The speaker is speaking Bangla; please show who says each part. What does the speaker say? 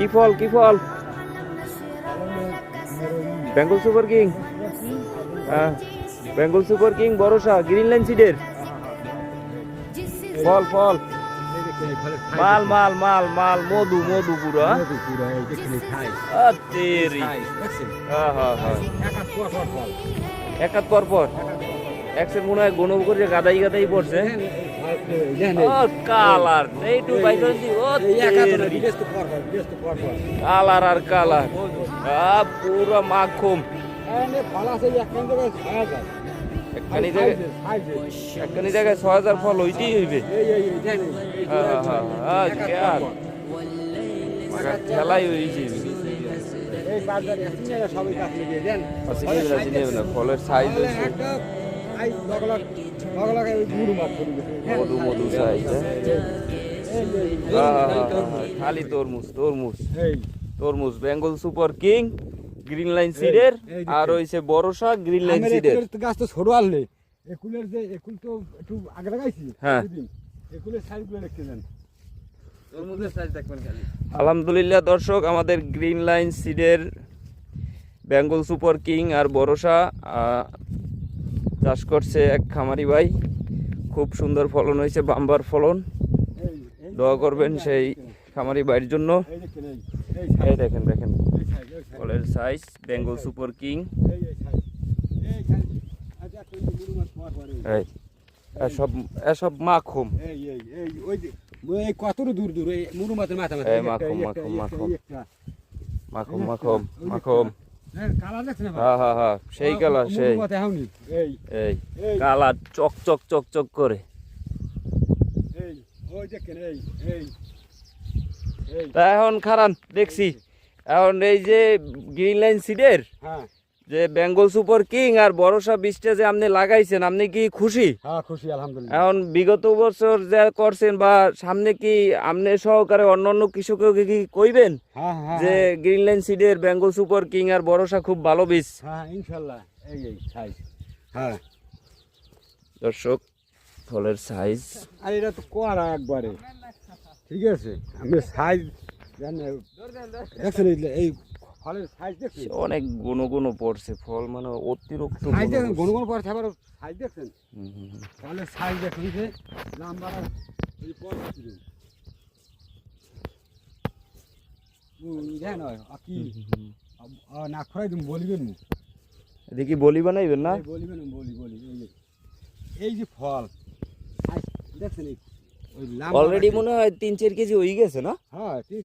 Speaker 1: কি ফল কি ফল? Bengal Super King. হ্যাঁ, বেঙ্গল সুপার কিং বড়সা গ্রিন লাইন সিডের ফল ফল। মাল মাল মাল মাল মধু মধু পুরা। একাত পর পর একসের মনে হয় গনব করে গাদাই গাদাই পড়ছে। কালার এইটু বাইজন দি ও কালার আর কালার পুরো মাখুম। একখানি জায়গায় ৬,০০০ ফল হইতেই হইবে। খেলাই হয়েছে ফলের সাইজ মধু মধু সাইজ। খালি তরমুজ তরমুজ তরমুজ Bengal Super King Green Line সিডের আর হইছে বড়সা গ্রিন লাইন সিডের
Speaker 2: গাছ তো ছোট আনলে একুলের যে একুল তো একটু আগে লাগাইছি।
Speaker 1: হ্যাঁ,
Speaker 2: একুলের সাইজগুলো দেখতে দেন, তরমুজের সাইজ দেখবেন খালি।
Speaker 1: আলহামদুলিল্লাহ দর্শক, আমাদের গ্রিন লাইন সিডের বেঙ্গল সুপার কিং আর বড়সা চাষ করছে এক খামারি ভাই। খুব সুন্দর ফলন হয়েছে, বাম্বার ফলন। দোয়া করবেন সেই খামারি ভাইয়ের জন্য। এই দেখেন দেখেন ফলের সাইজ বেঙ্গল সুপার কিং। এসব এসব মাখুম
Speaker 2: কত দূর দূর মুরু মাছের মাথা
Speaker 1: মাখুম মাখুম মাখুম মাখুম মাখুম মাখুম। হ্যাঁ হ্যাঁ হ্যাঁ, সেই কালার সেই এই কালার চক চক চক চক করে। এখন খারান দেখছি এখন এই যে গ্রিন লাইন সিডের যে বেঙ্গল সুপার কিং আর বড়সা বীজটা যে আপনি লাগাইছেন, আপনি কি খুশি?
Speaker 2: হ্যাঁ খুশি আলহামদুলিল্লাহ।
Speaker 1: এখন বিগত বছর যা করছেন বা সামনে কি আপনি সহকারে অন্যান্য কৃষককে কি কইবেন যে গ্রিন লাইন সিডের বেঙ্গল সুপার কিং আর বড়সা খুব ভালো বীজ?
Speaker 2: হ্যাঁ ইনশাআল্লাহ। এই সাইজ। হ্যাঁ
Speaker 1: দর্শক ফলের সাইজ
Speaker 2: আর এটা তো কোয়ারা একবারে ঠিক আছে। আমি সাইজ দেখছেন এই ফলের সাইজ দেখছেন
Speaker 1: অনেক গুণ গুণ পড়ছে ফল, মানে অতিরিক্ত
Speaker 2: সাইজ দেখেন গুণ গুণ পড়ছে। আবার সাইজ দেখছেন ফলের সাইজ দেখুন যে নাম্বার এই পর দেন কি না খরাই তুমি বলিবেন
Speaker 1: দেখি বলি বানাইবেন না?
Speaker 2: বলিবেন বলি বলি এই যে ফল দেখছেন অলরেডি
Speaker 1: মনে হয় ৩-৪ কেজি হয়ে গেছে না?
Speaker 2: হ্যাঁ